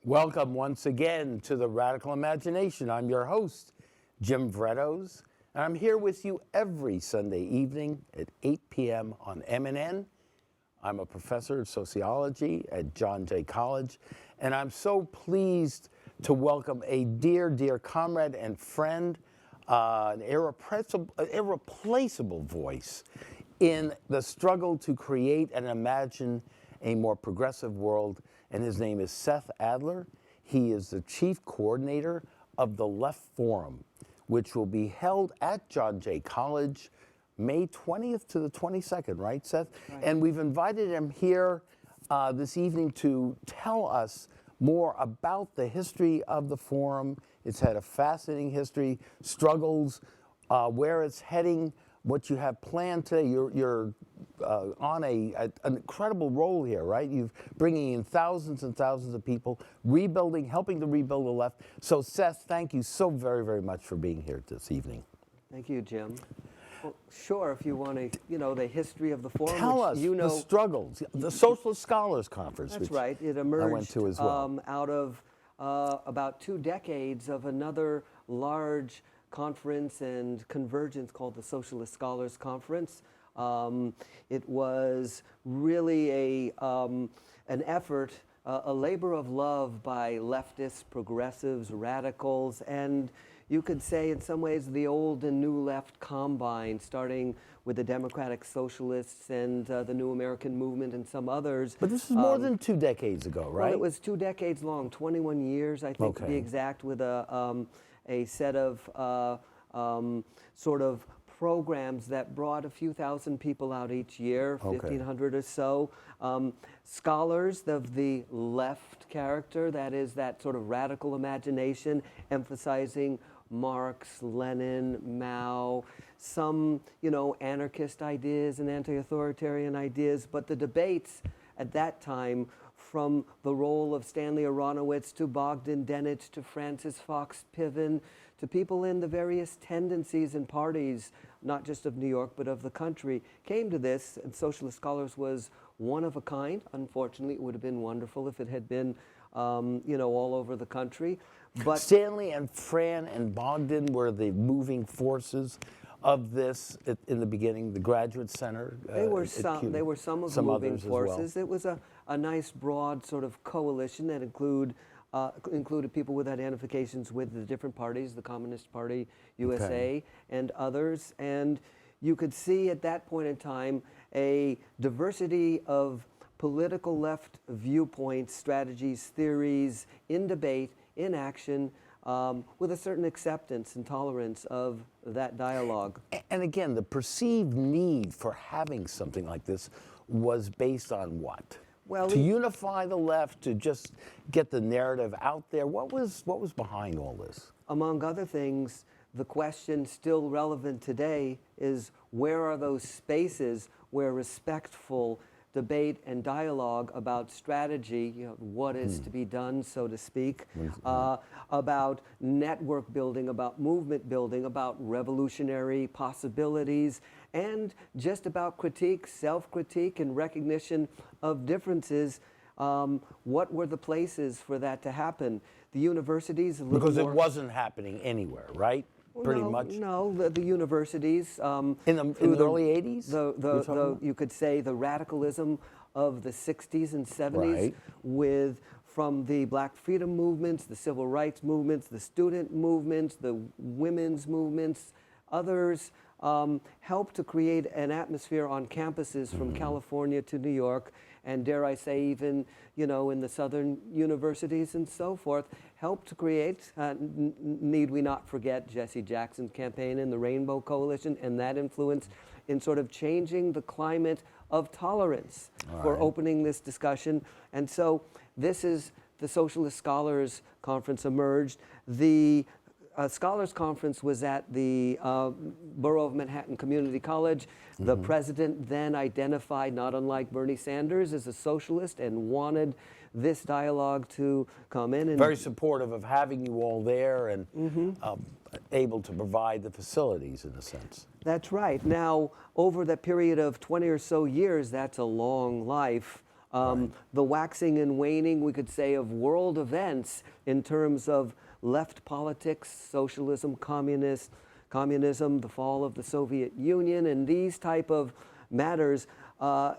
Welcome once again to the Radical Imagination. I'm your host, Jim Vrettos, and I'm here with you every Sunday evening at 8 p.m. on MNN. I'm a professor of sociology at John Jay College, and I'm so pleased to welcome a dear, dear comrade and friend, an irreplaceable voice in the struggle to create and imagine a more progressive world, and his name is Seth Adler. He is the chief coordinator of the Left Forum, which will be held at John Jay College May 20th to the 22nd, right, Seth? Right. And we've invited him here this evening to tell us more about the history of the Forum. It's had a fascinating history, struggles, where it's heading, what you have planned today. You're on an incredible role here, right? You're bringing in thousands and thousands of people, rebuilding, helping to rebuild the left. So Seth, thank you so very, very much for being here this evening. Thank you, Jim. Well, sure, if you want to, the history of the Forum. Tell us the struggles, the Socialist Scholars Conference. That's right. It emerged I went to as well. Out of about 2 decades of another large conference and convergence called the Socialist Scholars Conference. It was really an effort, a labor of love by leftists, progressives, radicals, and you could say in some ways the old and new left combine, starting with the Democratic Socialists and the New American Movement and some others. But this is more than 2 decades ago, right? Well, it was 2 decades long, 21 years, I think, to be exact, with a set of sort of programs that brought a few thousand people out each year, 1,500 or so. Scholars of the left character, that is that sort of radical imagination, emphasizing Marx, Lenin, Mao, some, anarchist ideas and anti-authoritarian ideas, but the debates at that time, from the role of Stanley Aronowitz to Bogdan Denic to Francis Fox Piven, to people in the various tendencies and parties, not just of New York, but of the country, came to this, and Socialist Scholars was one of a kind. Unfortunately, it would have been wonderful if it had been, all over the country. But Stanley and Fran and Bogdan were the moving forces of this in the beginning, the Graduate Center. They were some of the moving forces. Well. It was a nice, broad sort of coalition that included people with identifications with the different parties, the Communist Party, USA, and others. And you could see at that point in time a diversity of political left viewpoints, strategies, theories, in debate, in action, with a certain acceptance and tolerance of that dialogue. And again, the perceived need for having something like this was based on what? Well, to unify the left, to just get the narrative out there. What was behind all this? Among other things, the question still relevant today is, where are those spaces where respectful debate and dialogue about strategy, what is to be done, so to speak, about network building, about movement building, about revolutionary possibilities, and just about critique, self-critique, and recognition of differences. What were the places for that to happen? The universities, because it wasn't happening anywhere, right? Pretty much. No, the universities. In the early 80s? You could say the radicalism of the 60s and 70s, from the Black freedom movements, the civil rights movements, the student movements, the women's movements, others helped to create an atmosphere on campuses from California to New York, and dare I say even, in the southern universities and so forth, helped to create, need we not forget Jesse Jackson's campaign and the Rainbow Coalition, and that influence in sort of changing the climate of tolerance for opening this discussion. And so this is the Socialist Scholars Conference emerged. The Scholars Conference was at the Borough of Manhattan Community College. The president then identified, not unlike Bernie Sanders, as a socialist and wanted this dialogue to come in. And very supportive of having you all there and able to provide the facilities, in a sense. That's right. Now, over the period of 20 or so years, that's a long life. The waxing and waning, we could say, of world events in terms of left politics, socialism, communism, the fall of the Soviet Union, and these type of matters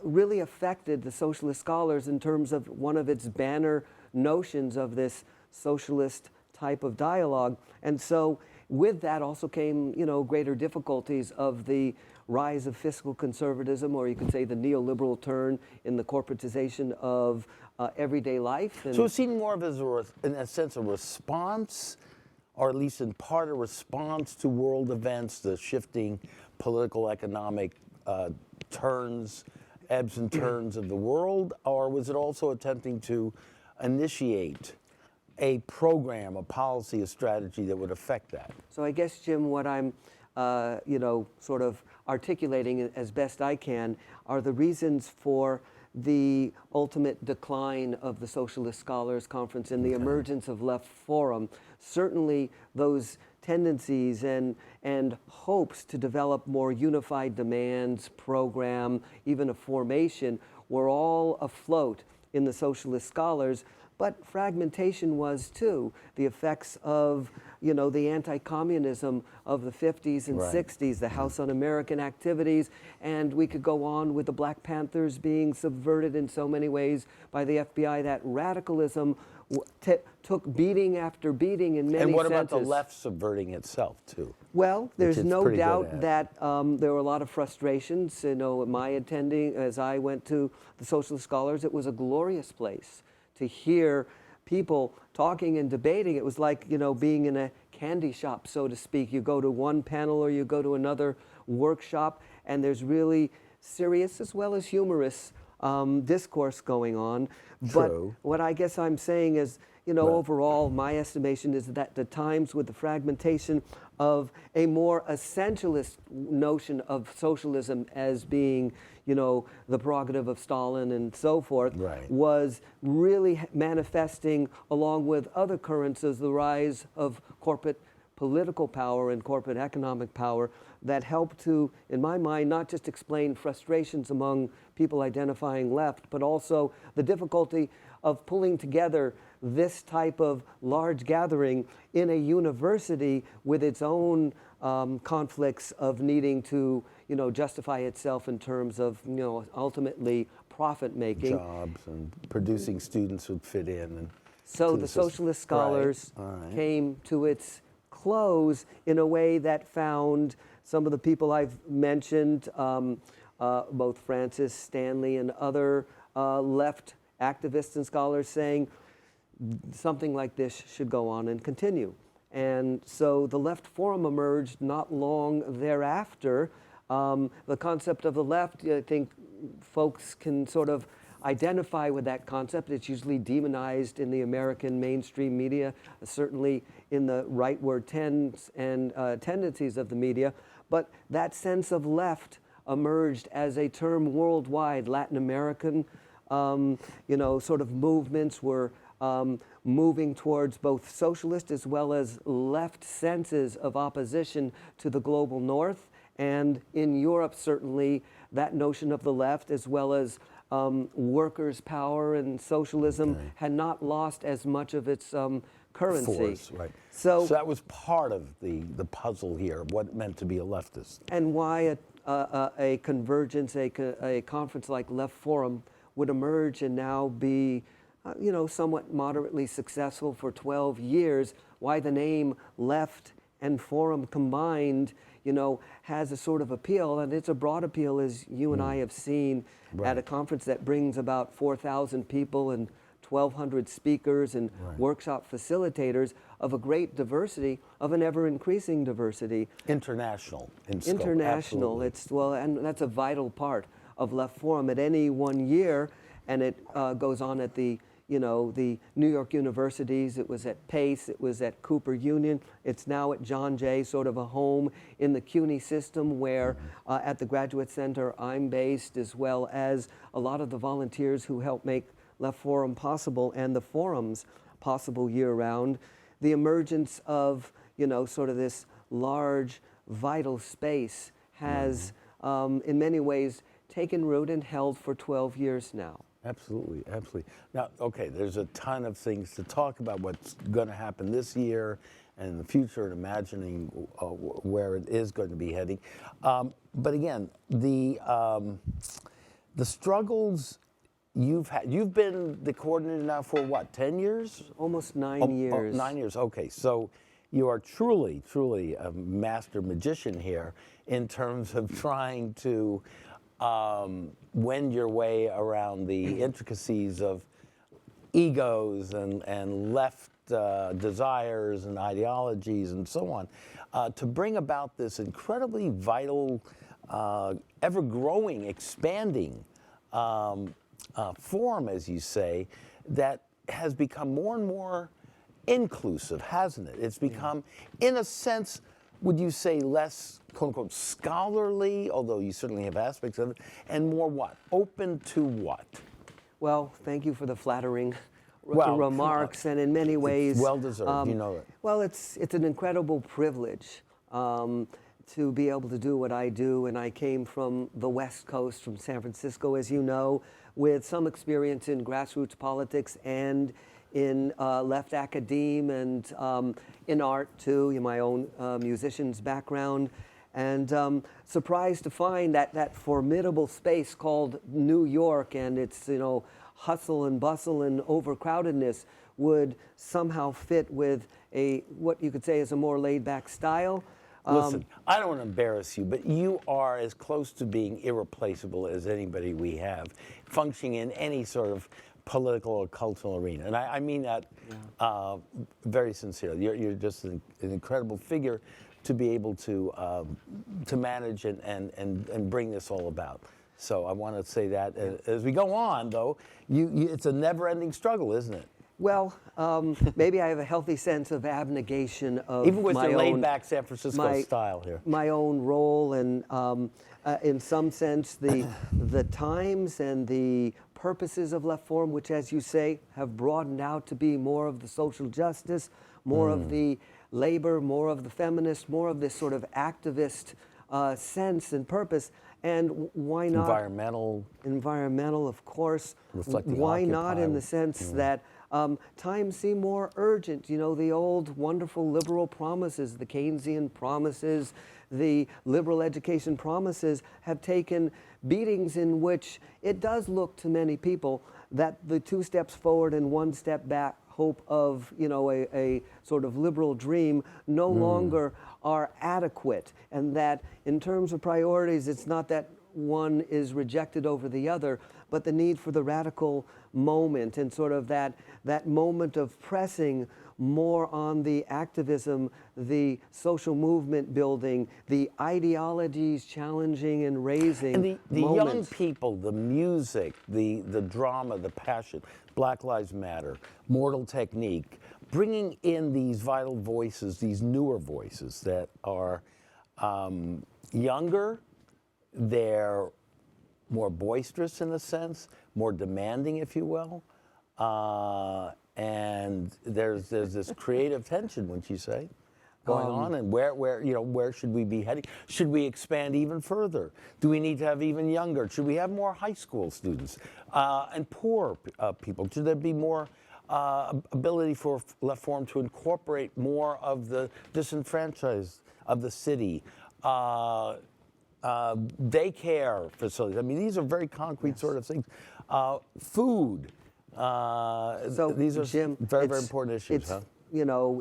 really affected the socialist scholars in terms of one of its banner notions of this socialist type of dialogue. And so with that also came, greater difficulties of the rise of fiscal conservatism, or you could say the neoliberal turn in the corporatization of everyday life. So it seemed more of as, in a sense, a response, or at least in part a response to world events, the shifting political, economic turns, ebbs and turns of the world, or was it also attempting to initiate a program, a policy, a strategy that would affect that? So I guess, Jim, what I'm, sort of articulating as best I can are the reasons for the ultimate decline of the Socialist Scholars Conference and the emergence of Left Forum. Certainly those tendencies and hopes to develop more unified demands, program, even a formation, were all afloat in the Socialist Scholars. But fragmentation was too. The effects of, the anti-communism of the 50s and 60s, the House Un-American activities, and we could go on with the Black Panthers being subverted in so many ways by the FBI. That radicalism took beating after beating in many senses. And what about the left subverting itself too? Well, there's no doubt that there were a lot of frustrations. My attending, as I went to the Socialist Scholars, it was a glorious place to hear people talking and debating. It was like, being in a candy shop, so to speak. You go to one panel or you go to another workshop, and there's really serious as well as humorous discourse going on. True. But what I guess I'm saying is, overall, my estimation is that the times with the fragmentation of a more essentialist notion of socialism as being, the prerogative of Stalin and so forth, was really manifesting along with other currents as the rise of corporate political power and corporate economic power that helped to, in my mind, not just explain frustrations among people identifying left, but also the difficulty of pulling together this type of large gathering in a university with its own conflicts of needing to, justify itself in terms of, ultimately profit making. Jobs and producing students who fit in. And so the Socialist Scholars came to its close in a way that found some of the people I've mentioned, both Francis, Stanley, and other left activists and scholars saying something like this should go on and continue. And so the Left Forum emerged not long thereafter. The concept of the left, I think folks can sort of identify with that concept. It's usually demonized in the American mainstream media, certainly in the rightward tendencies of the media. But that sense of left emerged as a term worldwide. Latin American, sort of movements were moving towards both socialist as well as left senses of opposition to the global north. And in Europe, certainly, that notion of the left, as well as workers' power and socialism, had not lost as much of its currency. Force, so that was part of the puzzle here, what it meant to be a leftist. And why a convergence, a conference like Left Forum would emerge and now be somewhat moderately successful for 12 years, why the name Left and Forum combined, has a sort of appeal, and it's a broad appeal, as you and I have seen at a conference that brings about 4,000 people and 1,200 speakers and workshop facilitators of a great diversity, of an ever-increasing diversity. International in scope. International. Absolutely. And that's a vital part of Left Forum at any one year, and it goes on at the the New York universities. It was at Pace, it was at Cooper Union, it's now at John Jay, sort of a home in the CUNY system where at the Graduate Center I'm based, as well as a lot of the volunteers who help make Left Forum possible and the forums possible year-round. The emergence of, sort of this large, vital space has, in many ways, taken root and held for 12 years now. Absolutely, absolutely. Now, okay, there's a ton of things to talk about what's going to happen this year and in the future, and imagining where it is going to be heading. But again, the struggles you've had. You've been the coordinator now for what, 10 years? Almost 9 years. 9 years. Okay, so you are truly, truly a master magician here in terms of trying to wend your way around the intricacies of egos and left desires and ideologies and so on, to bring about this incredibly vital, ever-growing, expanding form, as you say, that has become more and more inclusive, hasn't it? It's become, in a sense, would you say less, quote unquote, scholarly, although you certainly have aspects of it, and more what? Open to what? Well, thank you for the flattering Well, remarks, and in many ways, well deserved. You know it. Well, it's an incredible privilege to be able to do what I do, and I came from the West Coast, from San Francisco, as you know, with some experience in grassroots politics and in left academe and in art too, in my own musician's background, and surprised to find that formidable space called New York and its hustle and bustle and overcrowdedness would somehow fit with what you could say is a more laid-back style. Listen, I don't want to embarrass you, but you are as close to being irreplaceable as anybody we have, functioning in any sort of political or cultural arena. And I mean that very sincerely. You're just an incredible figure to be able to manage and bring this all about. So I want to say that. As we go on, though, it's a never-ending struggle, isn't it? Well, maybe I have a healthy sense of abnegation of even with my your own, laid-back San Francisco style here. My own role, and in some sense, the times and the purposes of Left Forum, which, as you say, have broadened out to be more of the social justice, more of the labor, more of the feminist, more of this sort of activist sense and purpose. And why not? Environmental, of course. Reflecting why not Occupy. in the sense that times seem more urgent. You know, the old wonderful liberal promises, the Keynesian promises, the liberal education promises have taken beatings in which it does look to many people that the 2 steps forward and 1 step back hope of, a sort of liberal dream no longer are adequate, and that in terms of priorities, it's not that one is rejected over the other, but the need for the radical moment and sort of that moment of pressing more on the activism, the social movement building, the ideologies challenging and raising. And the young moments. people, the music, the drama, the passion, Black Lives Matter, Mortal Technique, bringing in these vital voices, these newer voices that are younger, they're more boisterous in a sense, more demanding, if you will, and there's this creative tension, wouldn't you say, going on? And where should we be heading? Should we expand even further? Do we need to have even younger? Should we have more high school students and poor people? Should there be more ability for Left Forum to incorporate more of the disenfranchised of the city? Daycare facilities. I mean, these are very concrete sort of things. Food. So these are Jim, very, very important issues, huh?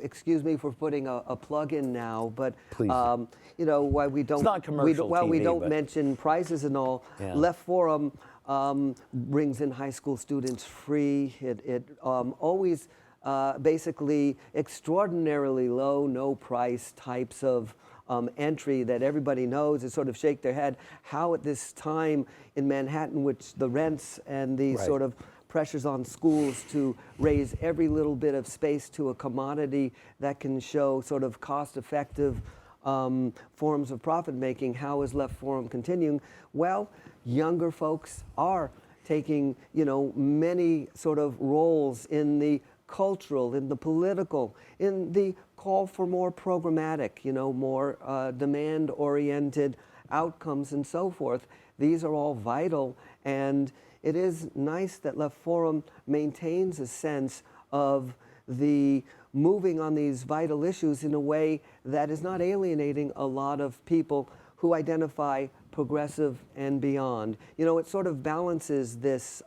Excuse me for putting a plug in now, but Please. Why we don't It's not commercial we TV, don't but mention prices and all. Yeah. Left Forum brings in high school students free. It always basically extraordinarily low, no price types of entry that everybody knows and sort of shake their head how at this time in Manhattan, which the rents and the Right. sort of pressures on schools to raise every little bit of space to a commodity that can show sort of cost-effective forms of profit making. How is Left Forum continuing? Well, younger folks are taking, many sort of roles in the cultural, in the political, in the call for more programmatic, more demand-oriented outcomes and so forth. These are all vital, and it is nice that Left Forum maintains a sense of the moving on these vital issues in a way that is not alienating a lot of people who identify progressive and beyond. You know, it sort of balances this.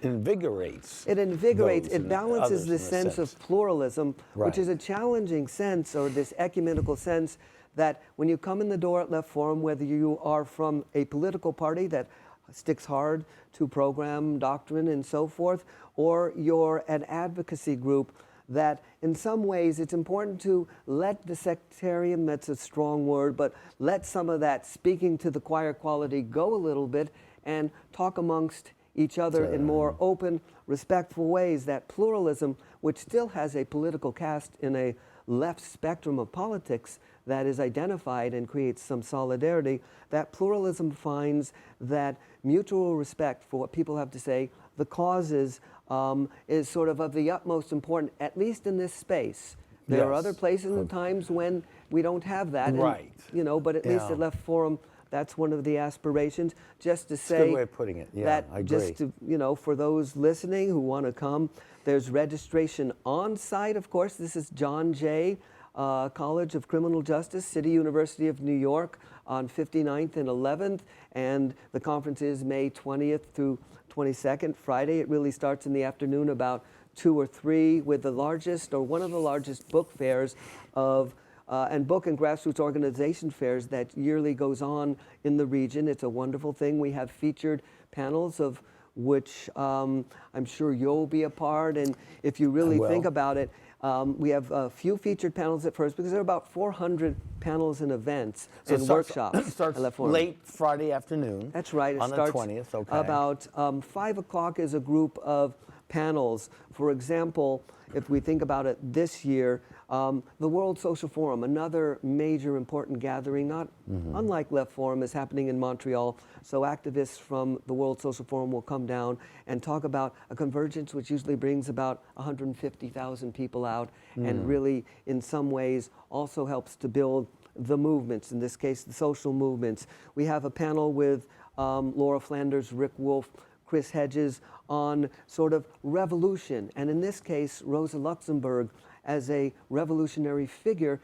Invigorates. It invigorates, those it balances this in a sense of pluralism, Right. which is a challenging sense, or this ecumenical sense that when you come in the door at Left Forum, whether you are from a political party that sticks hard to program, doctrine, and so forth, or you're an advocacy group, that in some ways it's important to let the sectarian, that's a strong word, but let some of that speaking to the choir quality go a little bit and talk amongst each other in more open, respectful ways. That pluralism, which still has a political cast in a left spectrum of politics that is identified and creates some solidarity, that pluralism finds that mutual respect for what people have to say, the causes, is sort of the utmost important, at least in this space. There are other places and times when we don't have that. Right. And, you know, but at least at Left Forum, that's one of the aspirations. Just to say, That's a good way of putting it. Yeah, that I agree. just to, you know, for those listening who want to come, there's registration on site, of course. This is John Jay College of Criminal Justice, City University of New York on 59th and 11th. And the conference is May 20th through 22nd, Friday. It really starts in the afternoon about 2 or 3 with the largest or one of the largest book fairs of and book and grassroots organization fairs that yearly goes on in the region. It's a wonderful thing. We have featured panels of which I'm sure you'll be a part. And if you really think about it, we have a few featured panels at first because there are about 400 panels and events and workshops. It starts late Friday afternoon. That's right. It on starts the 20th. Okay. About 5 o'clock is a group of panels. For example, if we think about it this year, the World Social Forum, another major important gathering, not unlike Left Forum, is happening in Montreal. So activists from the World Social Forum will come down and talk about a convergence which usually brings about 150,000 people out and really, in some ways, also helps to build the movements, in this case, the social movements. We have a panel with Laura Flanders, Rick Wolf, Chris Hedges on sort of revolution, and in this case, Rosa Luxemburg as a revolutionary figure,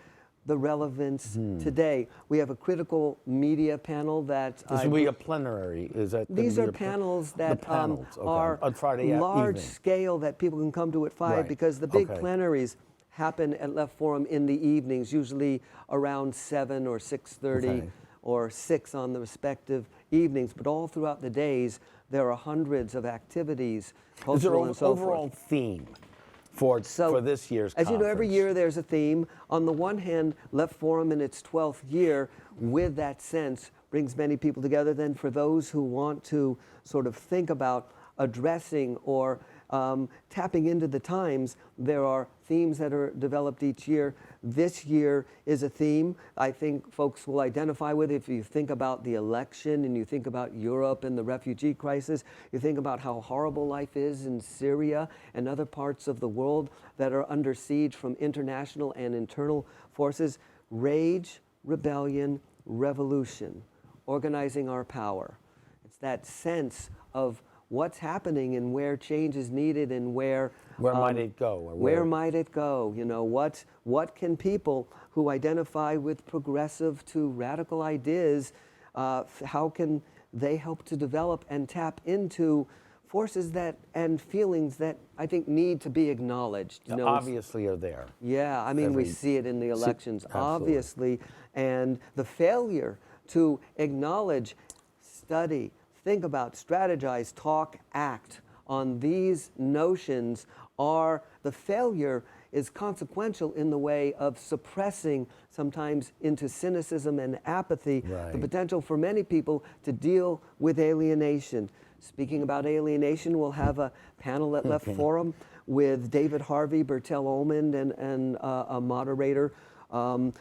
the relevance today. We have a critical media panel that... This will be a plenary, is that? These are panels that are on Friday large evening. Scale that people can come to at 5 because the big plenaries happen at Left Forum in the evenings, usually around 7 or 6:30 or 6 on the respective evenings, but all throughout the days, there are hundreds of activities, cultural and so forth. Is there an overall theme for this year's conference? As you know, every year there's a theme. On the one hand, Left Forum in its 12th year, with that sense, brings many people together. Then for those who want to sort of think about addressing or tapping into the times, there are themes that are developed each year. This year is a theme I think folks will identify with. If you think about the election and you think about Europe and the refugee crisis, you think about how horrible life is in Syria and other parts of the world that are under siege from international and internal forces. Rage, rebellion, revolution, organizing our power. It's that sense of what's happening and where change is needed and where might it go? Or where might it go? You know, what can people who identify with progressive to radical ideas, how can they help to develop and tap into forces that and feelings that I think need to be acknowledged? You know, obviously are there. Yeah, I mean, we see it in the elections, obviously, and the failure to acknowledge, study, think about, strategize, talk, act on these notions the failure is consequential in the way of suppressing sometimes into cynicism and apathy the potential for many people to deal with alienation. Speaking about alienation, we'll have a panel at Left Forum with David Harvey, Bertel Olmond, and a moderator on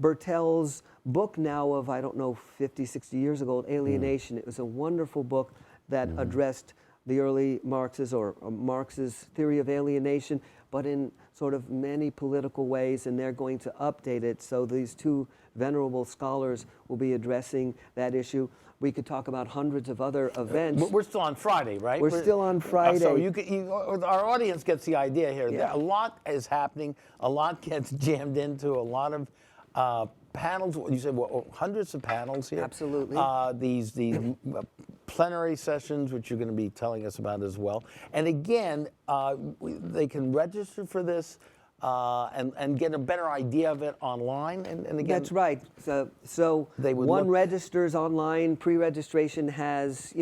Bertel's book now of, I don't know, 50, 60 years ago, Alienation. It was a wonderful book that addressed the early Marx's or Marx's theory of alienation, but in sort of many political ways, and they're going to update it. So these two venerable scholars will be addressing that issue. We could talk about hundreds of other events. We're still on Friday, right? We're still on Friday. So our audience gets the idea here. Yeah. A lot is happening. A lot gets jammed into a lot of panels. You said hundreds of panels here. Absolutely. These plenary sessions, which you're going to be telling us about as well. And again, they can register for this. And get a better idea of it online, and again. That's right. So one registers online. Pre-registration has,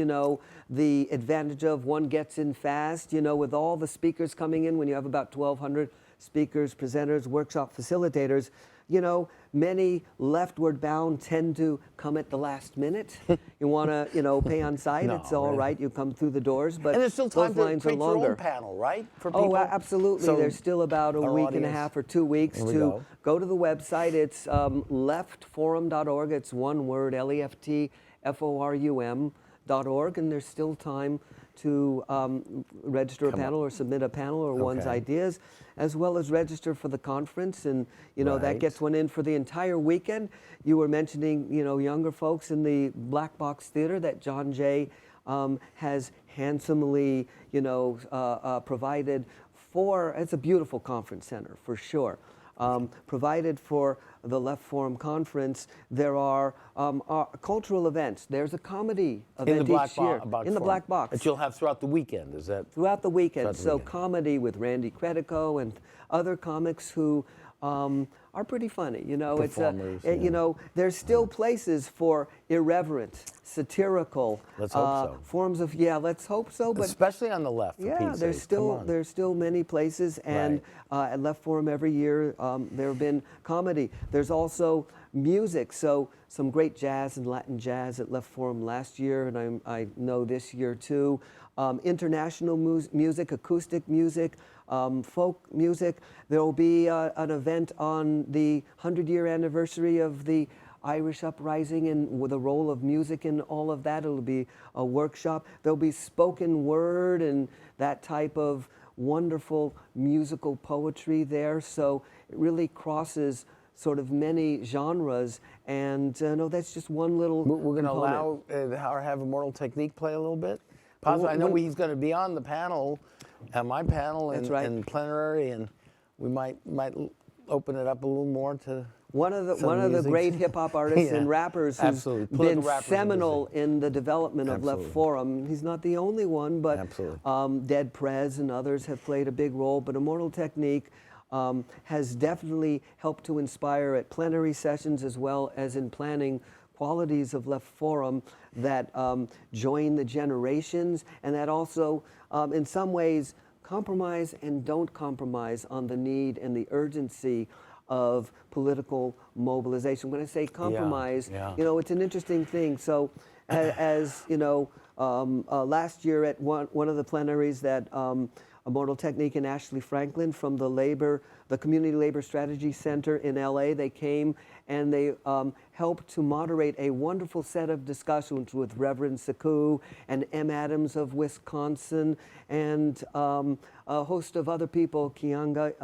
the advantage of one gets in fast. With all the speakers coming in, when you have about 1,200 speakers, presenters, workshop facilitators, many leftward bound tend to come at the last minute. You want to, pay on site, No, it's all really. right. You come through the doors, but And there's still time those to lines are create your longer. own panel, right? For people? Oh, absolutely. So There's still about a our week and a audience- half or 2 weeks There we to go to the website. It's leftforum.org. It's one word, leftforum.org, and there's still time to register a panel or submit a panel or one's ideas, as well as register for the conference. And, that Right. gets one in for the entire weekend. You were mentioning, younger folks in the Black Box Theater that John Jay has handsomely, provided for. It's a beautiful conference center, for sure. Provided for the Left Forum Conference. There are cultural events. There's a comedy event each year in the Black Box that you'll have throughout the weekend. Is that throughout the weekend? Throughout the So weekend. comedy with Randy Credico and other comics who are pretty funny. Performers, there's still places for irreverent, satirical Let's hope so. forms of. Let's hope so. But especially on the left? For yeah, Pete's there's sake. Come still on. there's still many places, and at Left Forum every year there have been comedy. There's also music, so some great jazz and Latin jazz at Left Forum last year, and I know this year too. International music, acoustic music, folk music. There will be an event on the 100-year anniversary of the Irish uprising and with the role of music in all of that. It'll be a workshop. There'll be spoken word and that type of wonderful musical poetry there. So it really crosses sort of many genres, and no, that's just one little We're going to component. allow or have Immortal Technique play a little bit. Possibly. I know he's going to be on the panel, my panel, That's and, right. and plenary, and we might open it up a little more to One of the music. great hip hop artists Yeah, and rappers who's absolutely. Political been rappers and seminal music. in the development of Absolutely. Left Forum. He's not the only one, but Absolutely. Dead Prez and others have played a big role. But Immortal Technique has definitely helped to inspire at plenary sessions as well as in planning qualities of Left Forum that join the generations, and that also, in some ways, compromise and don't compromise on the need and the urgency of political mobilization. When I say compromise, it's an interesting thing. So, as last year at one of the plenaries that Immortal Technique and Ashley Franklin from the Community Labor Strategy Center in LA, they came and they helped to moderate a wonderful set of discussions with Reverend Saku and M. Adams of Wisconsin and a host of other people, Kianga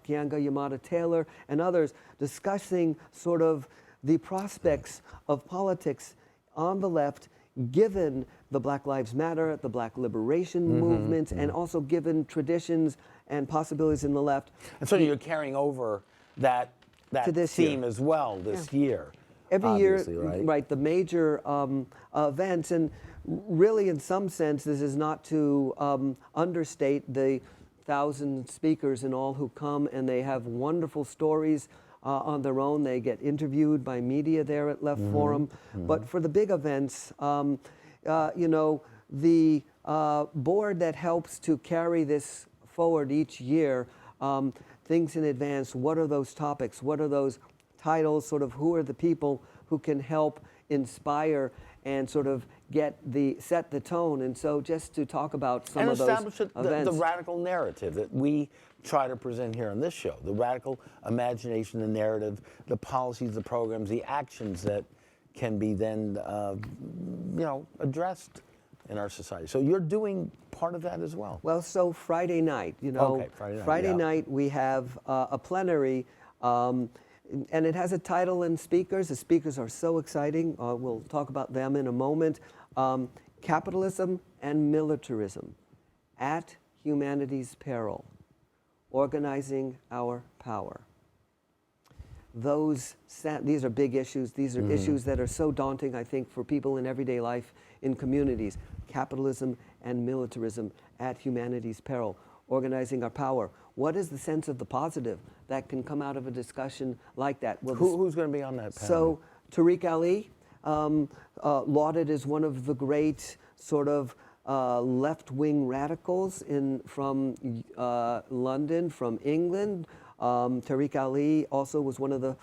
Yamada Taylor and others, discussing sort of the prospects of politics on the left given the Black Lives Matter, the Black liberation movements, and also given traditions and possibilities in the left. And so you're carrying over that To this theme year. as well this year. Every year, obviously, right? the major events, and really in some sense, this is not to understate the 1,000 speakers and all who come, and they have wonderful stories on their own. They get interviewed by media there at Left Forum. But for the big events, the board that helps to carry this forward each year thinks in advance, what are those topics? What are those titles? Sort of who are the people who can help inspire and sort of set the tone? And so just to talk about some of those establish events. the radical narrative that we try to present here on this show, the radical imagination, the narrative, the policies, the programs, the actions that can be then, addressed in our society. So you're doing part of that as well. Well, so Friday night, Okay, Friday night, yeah. night we have a plenary, and it has a title and speakers. The speakers are so exciting. We'll talk about them in a moment. Capitalism and Militarism at Humanity's Peril, Organizing Our Power. These are big issues. These are issues that are so daunting, I think, for people in everyday life in communities. Capitalism and militarism at humanity's peril, organizing our power. What is the sense of the positive that can come out of a discussion like that? Well, who's going to be on that panel? So Tariq Ali, lauded as one of the great sort of left-wing radicals from London, from England. Tariq Ali also was one of the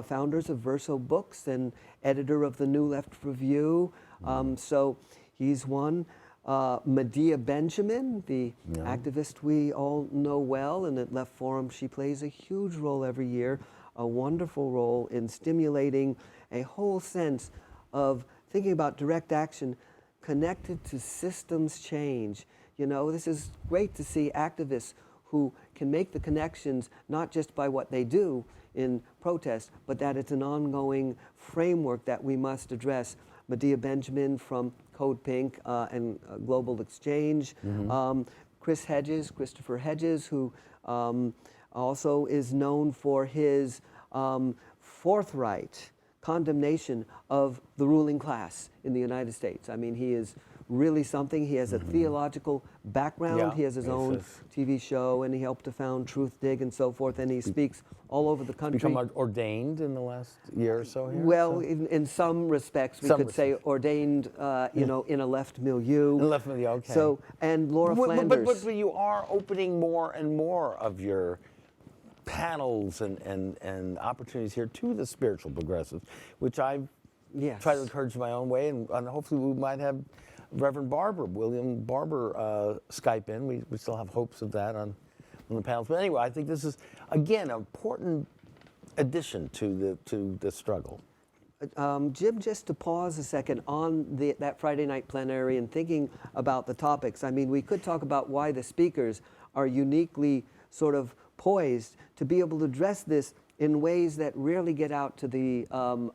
founders of Verso Books and editor of the New Left Review. So he's one. Medea Benjamin, the activist we all know well, and at Left Forum, she plays a huge role every year, a wonderful role in stimulating a whole sense of thinking about direct action connected to systems change. This is great to see activists who can make the connections not just by what they do in protest, but that it's an ongoing framework that we must address. Medea Benjamin from Code Pink and Global Exchange. Christopher Hedges, who also is known for his forthright condemnation of the ruling class in the United States. I mean, he is really something. He has a theological background. Yeah, he has his own TV show, and he helped to found Truth Dig and so forth, and he speaks all over the country. Become ordained in the last year or so here? Well, in some respects, we could say ordained, in a left milieu. In a left milieu, okay. So, and Laura Flanders. But you are opening more and more of your panels and opportunities here to the spiritual progressives, which I've tried to encourage my own way, and hopefully we might have Reverend William Barber, Skype in. We still have hopes of that on the panels. But anyway, I think this is, again, an important addition to the struggle. Jim, just to pause a second on that Friday night plenary and thinking about the topics, I mean, we could talk about why the speakers are uniquely sort of poised to be able to address this in ways that rarely get out to the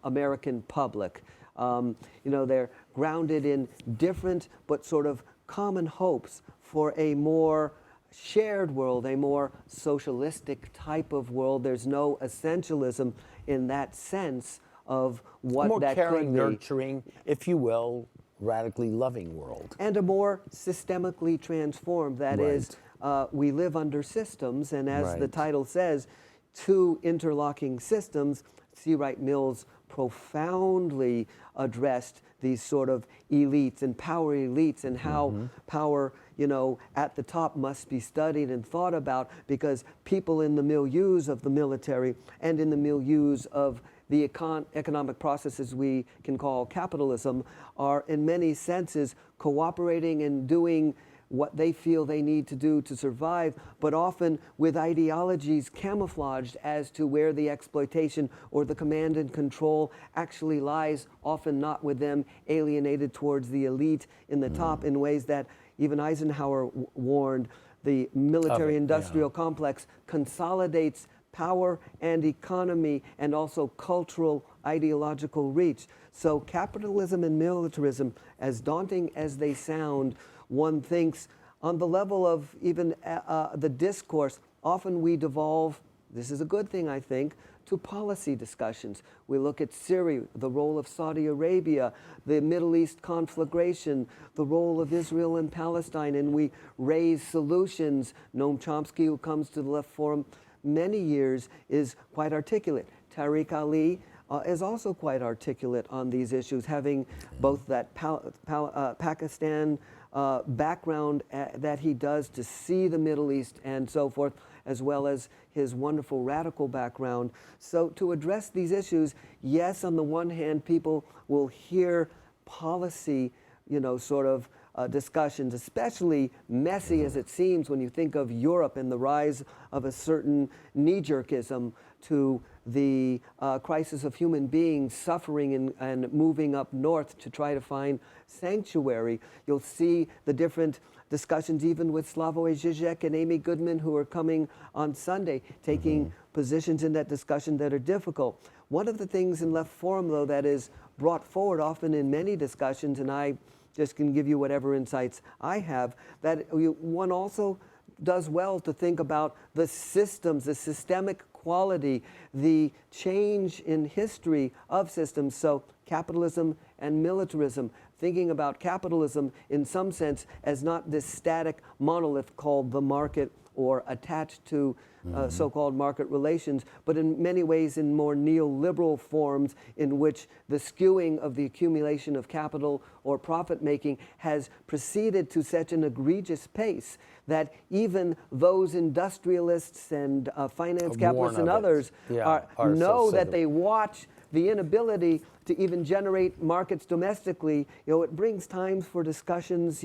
American public. They're grounded in different but sort of common hopes for a more shared world, a more socialistic type of world. There's no essentialism in that sense of what more that caring, could be. nurturing, if you will, radically loving world. And a more systemically transformed, that is, we live under systems, and as the title says, two interlocking systems. C. Wright Mills profoundly addressed these sort of elites and how power, at the top must be studied and thought about, because people in the milieus of the military and in the milieus of the economic processes we can call capitalism are in many senses cooperating and doing what they feel they need to do to survive, but often with ideologies camouflaged as to where the exploitation or the command and control actually lies, often not with them, alienated towards the elite in the top in ways that even Eisenhower warned. The military-industrial complex consolidates power and economy and also cultural ideological reach. So capitalism and militarism, as daunting as they sound, one thinks on the level of even the discourse, often we devolve, this is a good thing I think, to policy discussions. We look at Syria, the role of Saudi Arabia, the Middle East conflagration, the role of Israel and Palestine, and we raise solutions. Noam Chomsky, who comes to the Left Forum many years, is quite articulate. Tariq Ali is also quite articulate on these issues, having both that Pakistan background that he does to see the Middle East and so forth, as well as his wonderful radical background. So to address these issues, yes, on the one hand, people will hear policy, sort of discussions, especially messy as it seems when you think of Europe and the rise of a certain knee-jerkism to the crisis of human beings suffering and moving up north to try to find sanctuary. You'll see the different discussions even with Slavoj Žižek and Amy Goodman, who are coming on Sunday, taking positions in that discussion that are difficult. One of the things in Left Forum, though, that is brought forward often in many discussions, and I just can give you whatever insights I have, that one also does well to think about the systems, the systemic quality, the change in history of systems. So capitalism and militarism, thinking about capitalism in some sense as not this static monolith called the market or attached to so-called market relations, but in many ways in more neoliberal forms in which the skewing of the accumulation of capital or profit-making has proceeded to such an egregious pace that even those industrialists and finance capitalists and others know that they watch the inability to even generate markets domestically. It brings times for discussions,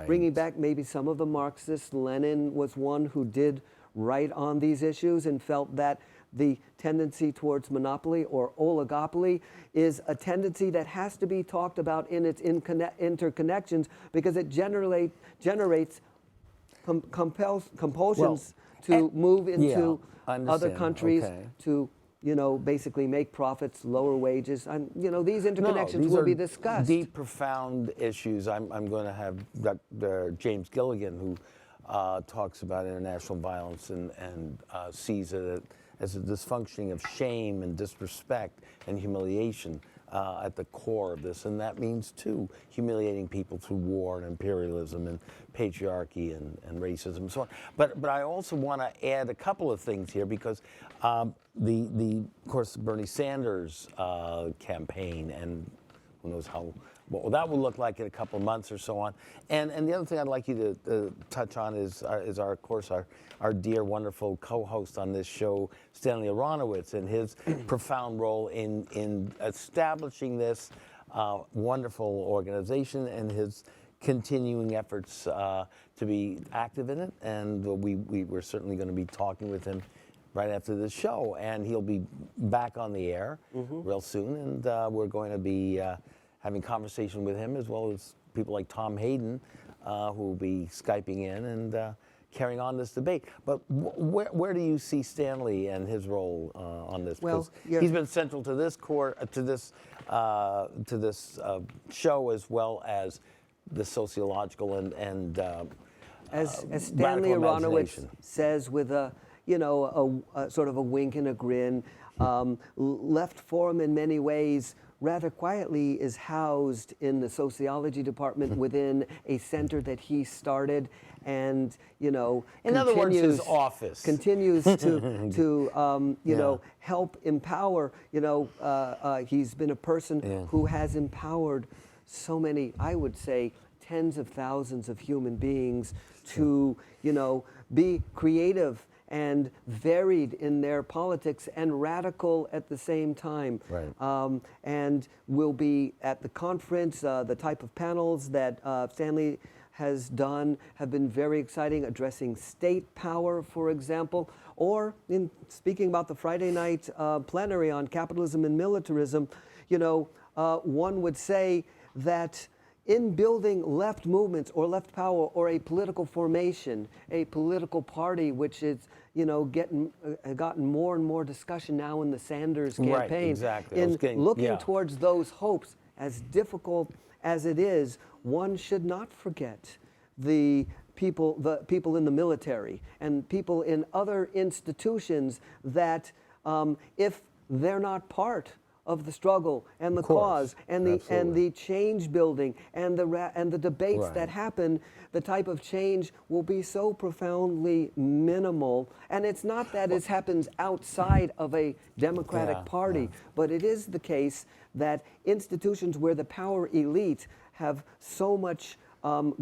bringing back maybe some of the Marxists. Lenin was one who did write on these issues and felt that the tendency towards monopoly or oligopoly is a tendency that has to be talked about in its interconnections because it generates compulsions to move into other countries to basically make profits, lower wages. These interconnections will be discussed. Deep, profound issues. I'm going to have Dr. James Gilligan, who talks about international violence and sees it as a dysfunctioning of shame and disrespect and humiliation at the core of this. And that means, too, humiliating people through war and imperialism and patriarchy and racism and so on. But I also want to add a couple of things here because of course, Bernie Sanders campaign, and who knows what that will look like in a couple of months or so on. And the other thing I'd like you to touch on is our dear, wonderful co-host on this show, Stanley Aronowitz, and his profound role in establishing this wonderful organization and his continuing efforts to be active in it. And we're certainly going to be talking with him right after this show, and he'll be back on the air real soon, and we're going to be having conversation with him as well as people like Tom Hayden, who will be Skyping in and carrying on this debate. But where do you see Stanley and his role on this? Well, he's been central to this show as well as the sociological and as Stanley Aronowitz says with a sort of a wink and a grin, Left Forum in many ways rather quietly is housed in the sociology department within a center that he started, and in other words, his office continues to help empower. He's been a person who has empowered so many, I would say, tens of thousands of human beings to be creative and varied in their politics and radical at the same time. Right. And we'll be at the conference. The type of panels that Stanley has done have been very exciting, addressing state power, for example, or in speaking about the Friday night plenary on capitalism and militarism, one would say that in building left movements or left power or a political formation, a political party, which is gotten more and more discussion now in the Sanders campaign. Right, exactly. In looking towards those hopes, as difficult as it is, one should not forget the people in the military and people in other institutions that if they're not part of the struggle and the cause and the change building and the debates that happen, the type of change will be so profoundly minimal. And it's not that it happens outside of a Democratic Party, but it is the case that institutions where the power elite have so much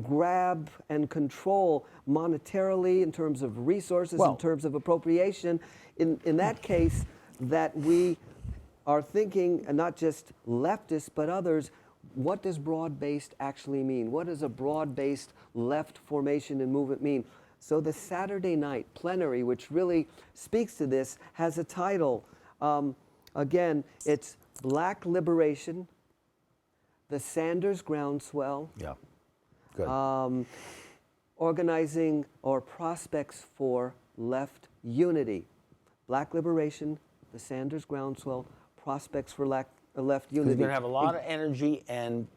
grab and control monetarily in terms of resources, in terms of appropriation, in that case, that we are thinking, and not just leftists, but others, what does broad-based actually mean? What does a broad-based left formation and movement mean? So the Saturday night plenary, which really speaks to this, has a title. Again, it's Black Liberation, the Sanders Groundswell, Yeah, good. Organizing or Prospects for Left Unity. Black Liberation, the Sanders Groundswell, Prospects for Left Unity. He's going to have a lot of energy and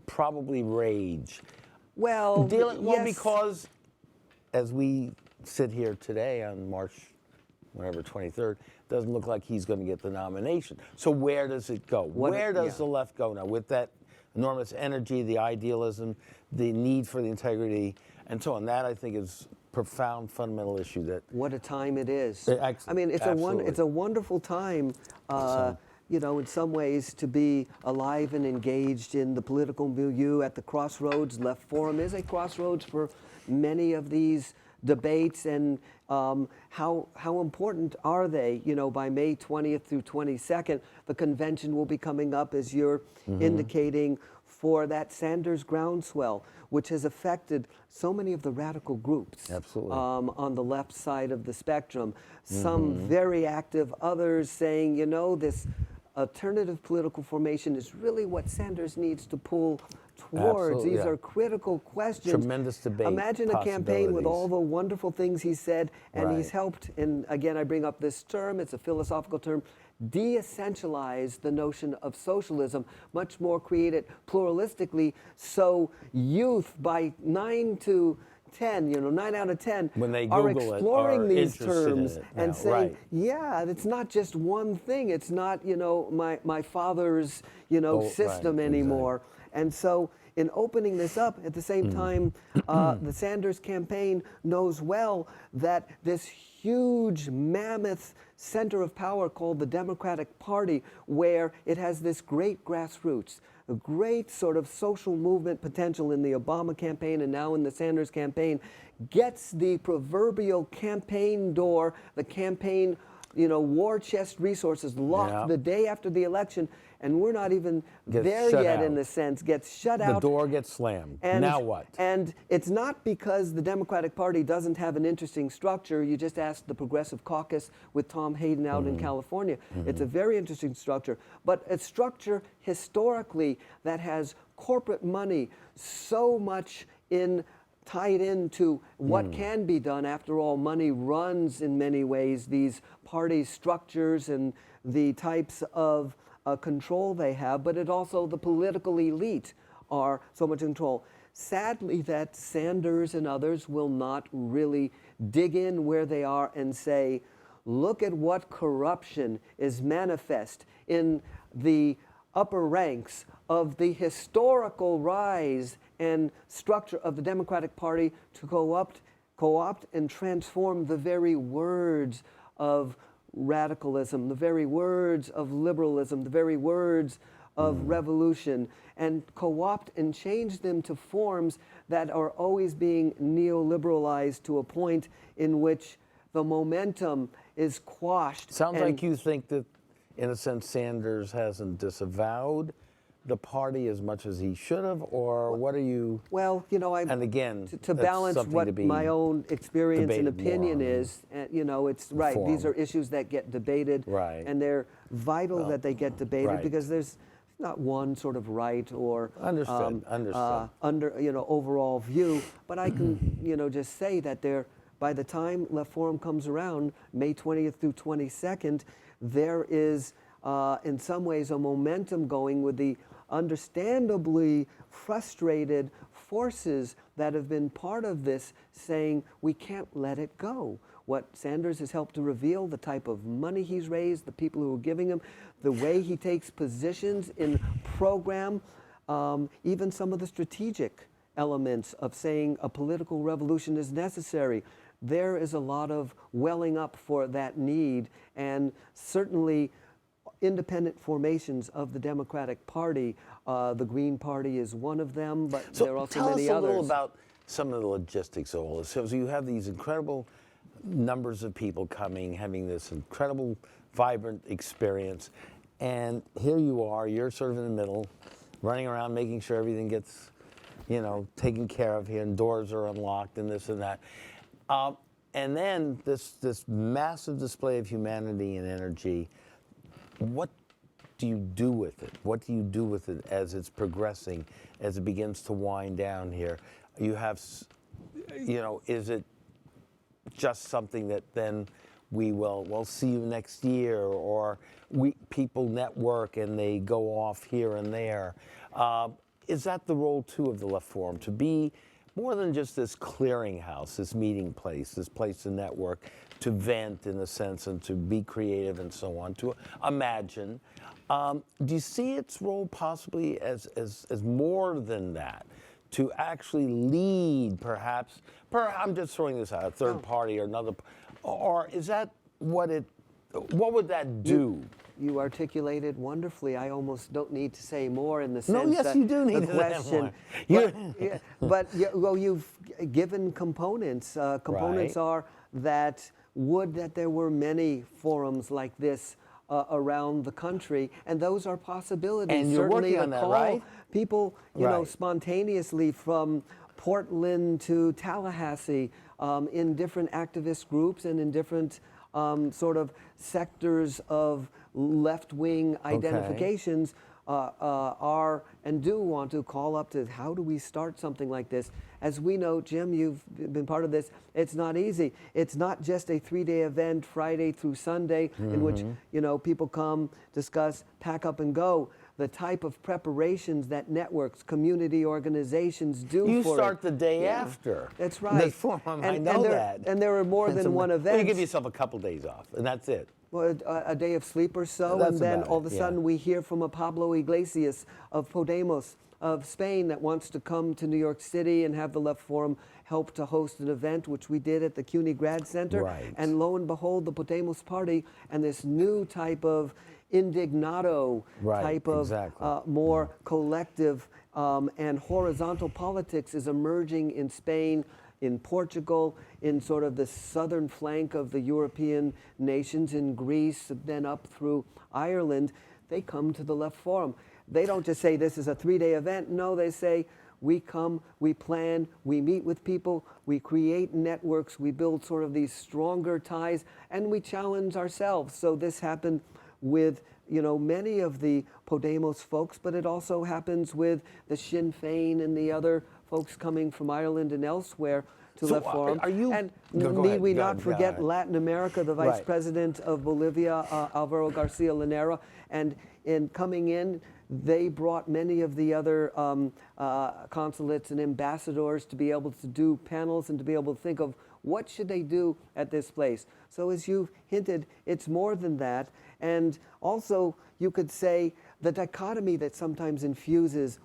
probably rage. Well, yes. Because as we sit here today on March, whatever, 23rd, doesn't look like he's going to get the nomination. So where does it go? Where does the left go now with that enormous energy, the idealism, the need for the integrity, and so on? That, I think, is profound, fundamental issue. That what a time it is. I mean, it's a wonderful time. You know, in some ways, to be alive and engaged in the political milieu at the crossroads. Left Forum is a crossroads for many of these debates, and how important are they? You know, by May 20th through 22nd, the convention will be coming up, as you're indicating, for that Sanders groundswell, which has affected so many of the radical groups. Absolutely. On the left side of the spectrum. Some very active, others saying, you know, this alternative political formation is really what Sanders needs to pull towards. Absolutely, These are critical questions. Tremendous debate. Imagine a campaign with all the wonderful things he said, and he's helped, and again, I bring up this term, it's a philosophical term, de-essentialize the notion of socialism, much more create it pluralistically, so youth by 9 to 10, you know, 9 out of 10 when they are Google exploring it, are these terms and saying, right. yeah, it's not just one thing. It's not, you know, my father's, you know, system anymore. Exactly. And so in opening this up, at the same time, the Sanders campaign knows well that this huge mammoth center of power called the Democratic Party, where it has this great grassroots, a great sort of social movement potential in the Obama campaign and now in the Sanders campaign, gets the proverbial campaign door, the campaign, you know, war chest resources locked the day after the election, and we're not even there yet in the sense, gets shut out. The door gets slammed. And now what? And it's not because the Democratic Party doesn't have an interesting structure. You just asked the Progressive Caucus with Tom Hayden out in California. It's a very interesting structure, but a structure historically that has corporate money so much tied into what can be done. After all, money runs in many ways these party structures and the types of control they have, but it also, the political elite are so much in control. Sadly, that Sanders and others will not really dig in where they are and say, look at what corruption is manifest in the upper ranks of the historical rise and structure of the Democratic Party to co-opt and transform the very words of radicalism, the very words of liberalism, the very words of revolution, and co-opt and change them to forms that are always being neoliberalized to a point in which the momentum is quashed. Sounds like you think that, in a sense, Sanders hasn't disavowed the party as much as he should have, or what are you? Well, you know, and again, to balance what my own experience and opinion is, you know, it's right. Reform. These are issues that get debated, and they're vital that they get debated because there's not one sort of right or under you know, overall view. But I can you know, just say that by the time Left Forum comes around, May 20th through 22nd, there is in some ways a momentum going with the understandably frustrated forces that have been part of this, saying we can't let it go. What Sanders has helped to reveal, the type of money he's raised, the people who are giving him, the way he takes positions in program, even some of the strategic elements of saying a political revolution is necessary. There is a lot of welling up for that need, and certainly independent formations of the Democratic Party. The Green Party is one of them, but there are also many others. Tell us a little about some of the logistics of all this. So you have these incredible numbers of people coming, having this incredible, vibrant experience, and here you are, you're sort of in the middle, running around making sure everything gets, taken care of here, and doors are unlocked and this and that. And then this massive display of humanity and energy. What do you do with it? What do you do with it as it's progressing, as it begins to wind down here? You have, is it just something that then we'll see you next year, or people network and they go off here and there? Is that the role too of the Left Forum, to be more than just this clearinghouse, this meeting place, this place to network, to vent in a sense, and to be creative and so on, to imagine? Do you see its role possibly as more than that, to actually lead, perhaps I'm just throwing this out, a third party or another, or is that what would that do? You articulated wonderfully. I almost don't need to say more in the sense no, yes, that you do need the to question. But you've given components. Components Right. are that that there were many forums like this around the country, and those are possibilities. And you're certainly working on that, call right? People, Right. spontaneously from Portland to Tallahassee, in different activist groups and in different sort of sectors of left-wing identifications, are and do want to call up to how do we start something like this. As we know, Jim, you've been part of this, it's not easy. It's not just a 3-day event, Friday through Sunday, in which people come, discuss, pack up and go. The type of preparations that networks, community organizations do You for start it. the day Yeah, after. That's right. The forum, I know that. And there are more than one event. Well, you give yourself a couple days off, and that's it. Well, a day of sleep or so, That's and then about all of it, a sudden yeah. we hear from a Pablo Iglesias of Podemos of Spain that wants to come to New York City and have the Left Forum help to host an event, which we did at the CUNY Grad Center. Right. And lo and behold, the Podemos Party and this new type of indignado, Right, type of exactly. more collective and horizontal politics is emerging in Spain, in Portugal, in sort of the southern flank of the European nations, in Greece, then up through Ireland. They come to the Left Forum. They don't just say this is a 3-day event. No, they say we come, we plan, we meet with people, we create networks, we build sort of these stronger ties, and we challenge ourselves. So this happened with many of the Podemos folks, but it also happens with the Sinn Féin and the other folks coming from Ireland and elsewhere to So, Left Forum. are you- And Go need ahead, we go not ahead, forget go ahead. Latin America, the Vice Right. President of Bolivia, Alvaro Garcia Linera, and in coming in, they brought many of the other consulates and ambassadors to be able to do panels and to be able to think of what should they do at this place. So as you've hinted, it's more than that. And also, you could say the dichotomy that sometimes infuses,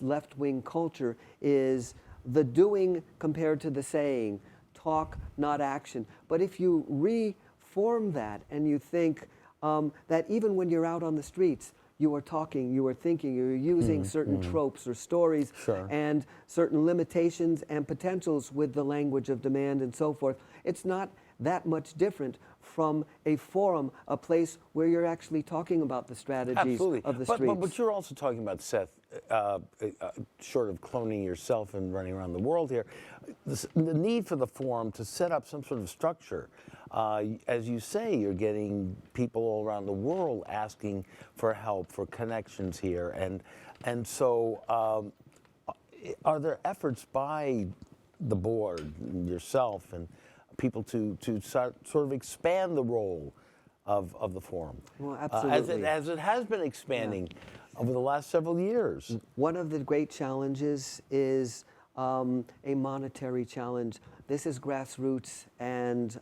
left-wing culture is the doing compared to the saying, talk, not action. But if you reform that and you think that even when you're out on the streets, you are talking, you are thinking, you're using certain tropes or stories and certain limitations and potentials with the language of demand and so forth. It's not that much different from a forum, a place where you're actually talking about the strategies of the streets. But you're also talking about, Seth, short of cloning yourself and running around the world here, the need for the forum to set up some sort of structure. As you say, you're getting people all around the world asking for help, for connections here. And so are there efforts by the board, yourself, and people to sort of expand the role of the forum? Well, absolutely. As it has been expanding over the last several years. One of the great challenges is a monetary challenge. This is grassroots, and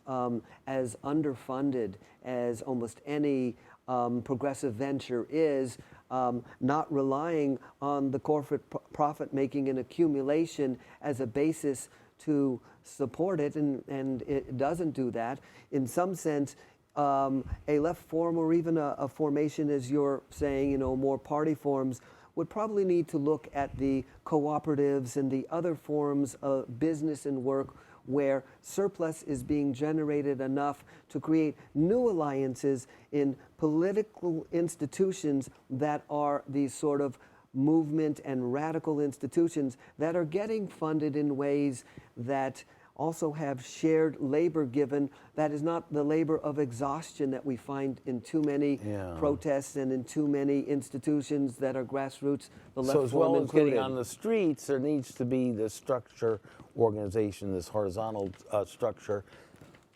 as underfunded as almost any progressive venture is, not relying on the corporate profit making and accumulation as a basis to support it, and it doesn't do that. In some sense, a left forum, or even a formation, as you're saying, more party forms, would probably need to look at the cooperatives and the other forms of business and work where surplus is being generated enough to create new alliances in political institutions that are these sort of movement and radical institutions that are getting funded in ways that also have shared labor given. That is not the labor of exhaustion that we find in too many protests and in too many institutions that are grassroots, the left So as well forum as getting included. on the streets, there needs to be this structure, organization, this horizontal structure,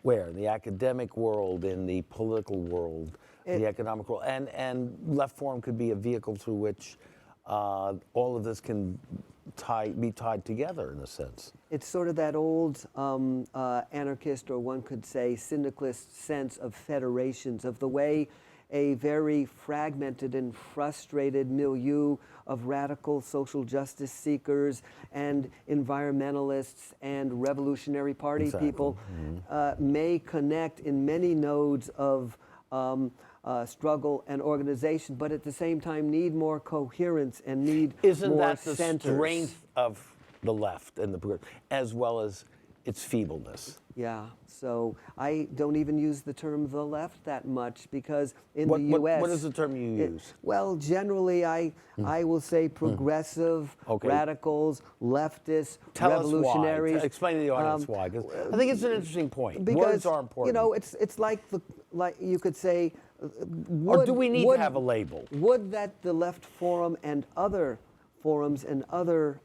where? In the academic world, in the political world, the economic world, and left forum could be a vehicle through which all of this can be tied together in a sense. It's sort of that old anarchist, or one could say syndicalist sense of federations, of the way a very fragmented and frustrated milieu of radical social justice seekers and environmentalists and Revolutionary Party people may connect in many nodes of struggle and organization, but at the same time need more coherence and need Isn't more that the centers. strength of the left and the progressive, as well as its feebleness? Yeah, so I don't even use the term the left that much, because in the U.S. What is the term you use? Well, generally I will say progressive, radicals, leftists, Tell revolutionaries. us why. Explain to the audience why, because I think it's an interesting point. Because, Words are important. you know, it's like you could say, or do we need to have a label? Would that the left forum and other forums and other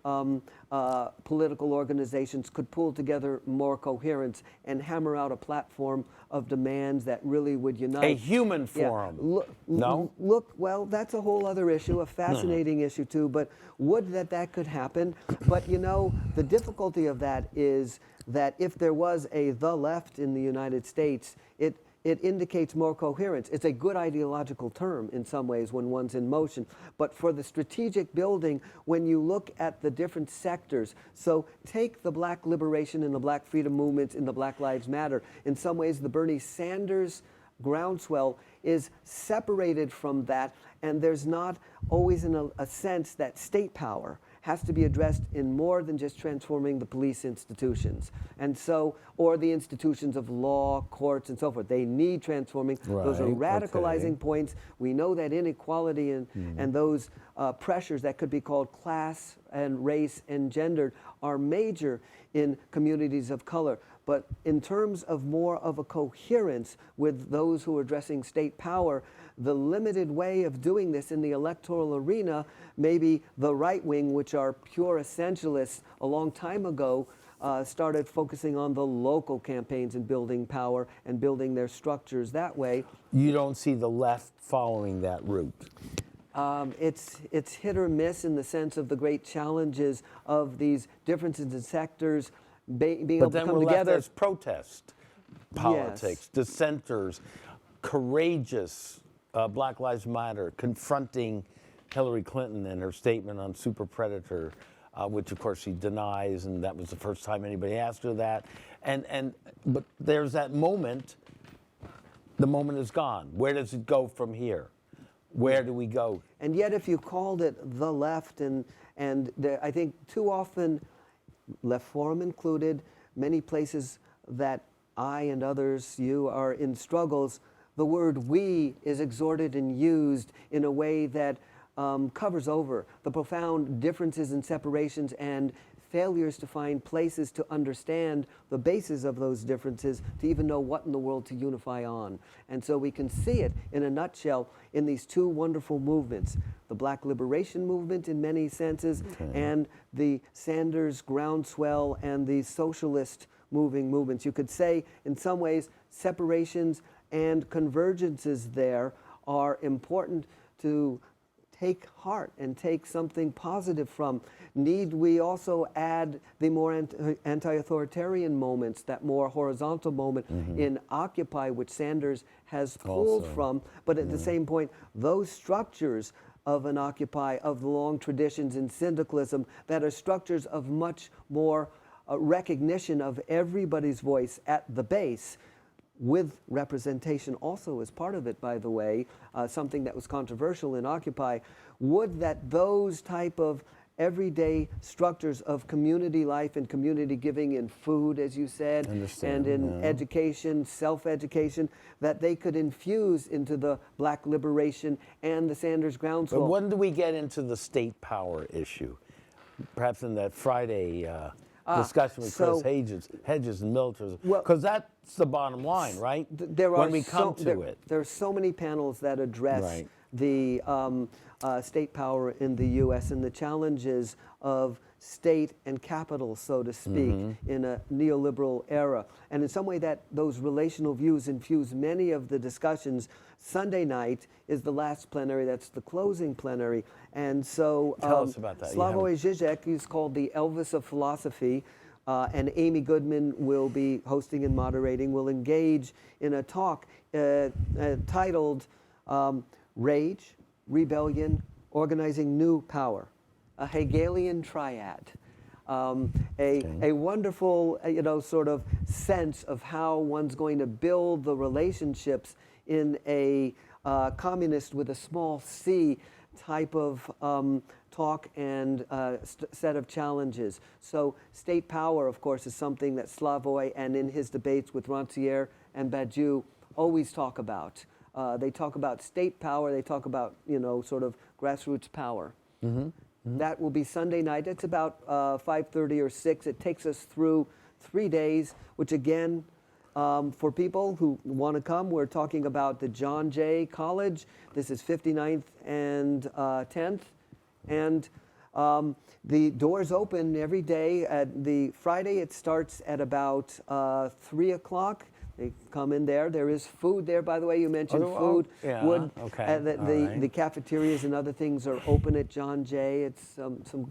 political organizations could pull together more coherence and hammer out a platform of demands that really would unite. A human forum. No? Look, well, that's a whole other issue, a fascinating issue too, but would that could happen? But you know, the difficulty of that is that if there was the left in the United States, it indicates more coherence. It's a good ideological term in some ways when one's in motion. But for the strategic building, when you look at the different sectors, so take the Black liberation and the Black freedom movements in the Black Lives Matter. In some ways, the Bernie Sanders groundswell is separated from that, and there's not always a sense that state power has to be addressed in more than just transforming the police institutions. And so, or the institutions of law, courts, and so forth. They need transforming. Those are radicalizing points. We know that inequality and those pressures that could be called class and race and gender are major in communities of color. But in terms of more of a coherence with those who are addressing state power, the limited way of doing this in the electoral arena, maybe the right wing, which are pure essentialists a long time ago, started focusing on the local campaigns and building power and building their structures that way. You don't see the left following that route? It's hit or miss in the sense of the great challenges of these differences in sectors being able to come together. There's protest politics, dissenters, courageous Black Lives Matter, confronting Hillary Clinton and her statement on Super Predator, which of course she denies, and that was the first time anybody asked her that. But there's that moment. The moment is gone. Where does it go from here? Where do we go? And yet, if you called it the left, I think too often, left forum included, many places that I and others, you, are in struggles, the word we is exhorted and used in a way that covers over the profound differences and separations and failures to find places to understand the basis of those differences, to even know what in the world to unify on. And so we can see it in a nutshell in these two wonderful movements, the Black liberation movement in many senses, and the Sanders groundswell and the socialist movements. You could say, in some ways, separations and convergences there are important to take heart and take something positive from. Need we also add the more anti-authoritarian moments, that more horizontal moment in Occupy, which Sanders has pulled from, but at the same point, those structures of an Occupy, of the long traditions in syndicalism, that are structures of much more recognition of everybody's voice at the base, with representation also as part of it, by the way, something that was controversial in Occupy. Would that those type of everyday structures of community life and community giving in food, as you said, and in education, self-education, that they could infuse into the Black liberation and the Sanders groundswell. But when do we get into the state power issue? Perhaps in that Friday discussion with Chris Hedges and militarism, because that's the bottom line, right? When we come to it. There are so many panels that address the state power in the U.S. and the challenges of state and capital, so to speak, in a neoliberal era. And in some way those relational views infuse many of the discussions. Sunday night is the last plenary, that's the closing plenary. And so tell us about that. Slavoj Žižek, he's called the Elvis of philosophy, and Amy Goodman will be hosting and moderating, will engage in a talk titled Rage, Rebellion, Organizing New Power, a Hegelian triad. A wonderful, sort of sense of how one's going to build the relationships in a communist with a small c type of talk and set of challenges. So state power, of course, is something that Slavoj, and in his debates with Rancière and Badiou, always talk about. They talk about state power, they talk about, sort of grassroots power. That will be Sunday night. It's about 5:30 or 6. It takes us through 3 days, which again, for people who want to come, we're talking about the John Jay College. This is 59th and 10th. And the doors open every day. At the Friday, it starts at about 3 o'clock. They come in there. There is food there, by the way. You mentioned food. Wood. Okay. The cafeterias and other things are open at John Jay. It's some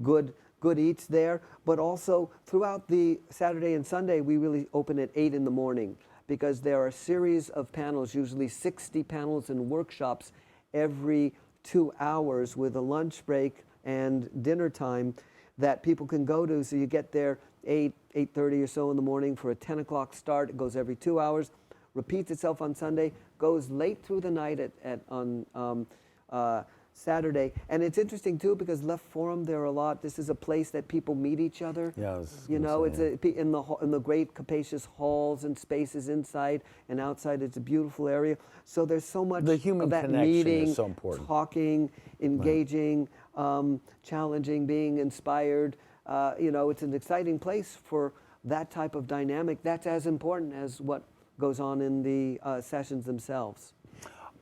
good eats there. But also throughout the Saturday and Sunday, we really open at 8 in the morning because there are a series of panels, usually 60 panels and workshops every 2 hours with a lunch break and dinner time that people can go to. So you get there 8:30 or so in the morning for a 10 o'clock start. It goes every 2 hours, repeats itself on Sunday, goes late through the night on Saturday. And it's interesting too because Left Forum, there are a lot. This is a place that people meet each other. Yes. It's in the great capacious halls and spaces inside and outside. It's a beautiful area. So there's so much the human of that connection meeting, is so important. Talking, engaging, challenging, being inspired. It's an exciting place for that type of dynamic. That's as important as what goes on in the sessions themselves.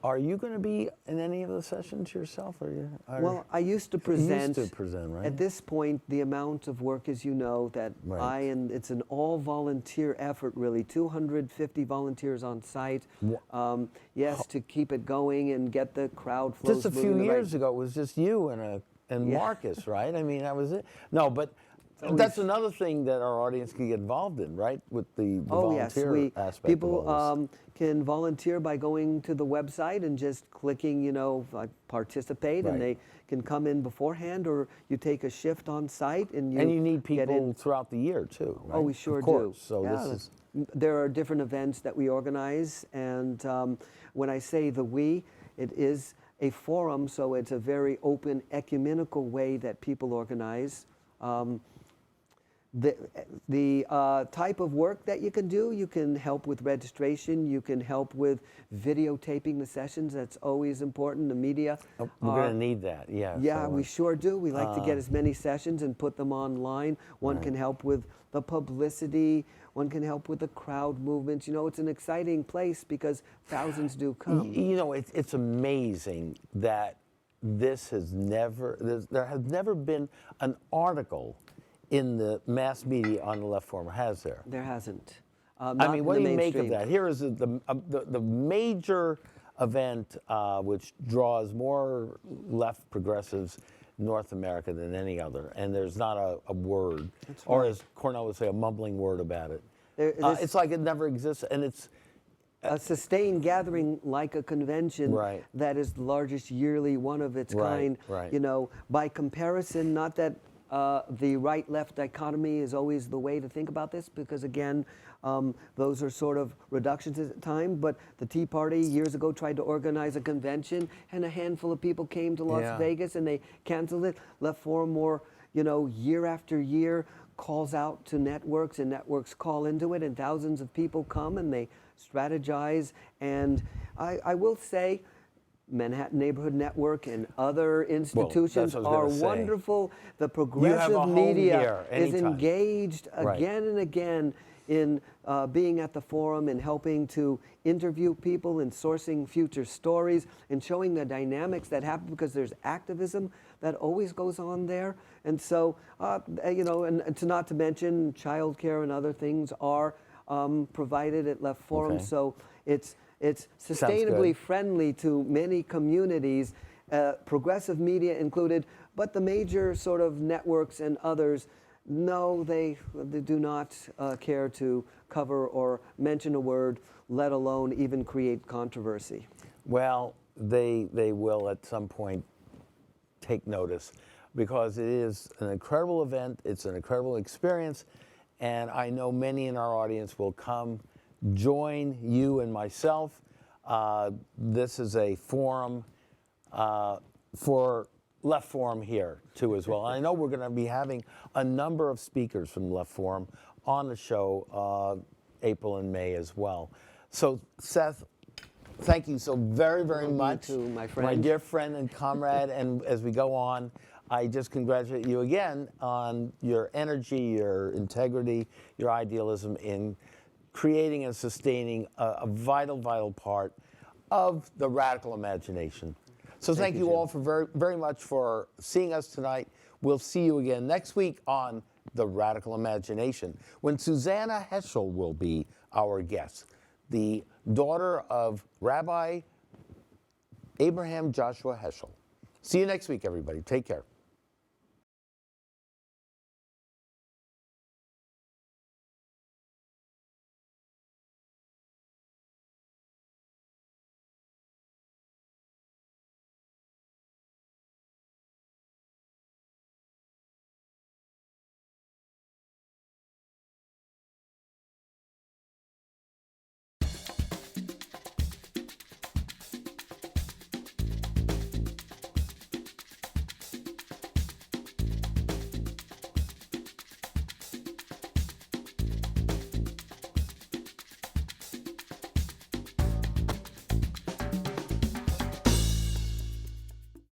Are you going to be in any of the sessions yourself? Well, I used to present. You used to present, right? At this point, the amount of work, as you know, that it's an all-volunteer effort, really. 250 volunteers on site. To keep it going and get the crowd flows. Just a few years ago, it was just you and Marcus, right? I mean, that was it. No, but that's another thing that our audience can get involved in, right? With the volunteer aspect. People can volunteer by going to the website and just clicking, participate, and they can come in beforehand, or you take a shift on site and you need people throughout the year too, right? Oh, we sure do. So there are different events that we organize, and when I say the we, it is a forum, so it's a very open, ecumenical way that people organize. The type of work that you can do, you can help with registration, you can help with videotaping the sessions. That's always important. The media. We're going to need that, yeah. Yeah, we sure do. We like to get as many sessions and put them online. One can help with the publicity. One can help with the crowd movements. It's an exciting place because thousands do come. It's amazing that there has never been an article in the mass media on the Left Forum, has there? There hasn't. I mean, what do you make of that? Here is the major event which draws more left progressives in North America than any other, and there's not a word, or as Cornell would say, a mumbling word about it. It's like it never exists, and it's a sustained gathering like a convention that is the largest yearly one of its kind. By comparison, not that the right-left dichotomy is always the way to think about this because, again, those are sort of reductions at the time. But the Tea Party years ago tried to organize a convention, and a handful of people came to Las Vegas, and they canceled it. Left Forum more, year after year calls out to networks, and networks call into it, and thousands of people come, and they strategize. And I will say, Manhattan Neighborhood Network and other institutions are wonderful. The progressive media is engaged again and again in being at the forum and helping to interview people and sourcing future stories and showing the dynamics that happen because there's activism that always goes on there. And so, and to not to mention childcare and other things are provided at Left Forum. So it's sustainably friendly to many communities, progressive media included, but the major sort of networks and others, no, they do not care to cover or mention a word, let alone even create controversy. Well, they will at some point take notice because it is an incredible event, it's an incredible experience, and I know many in our audience will come join you and myself. This is a forum for Left Forum here too as well. And I know we're going to be having a number of speakers from Left Forum on the show April and May as well. So Seth, thank you so very, very much. You too, my friend. My dear friend and comrade. And as we go on, I just congratulate you again on your energy, your integrity, your idealism in creating and sustaining a vital, vital part of the radical imagination. So thank you all for very, very much for seeing us tonight. We'll see you again next week on The Radical Imagination, when Susanna Heschel will be our guest, the daughter of Rabbi Abraham Joshua Heschel. See you next week, everybody. Take care.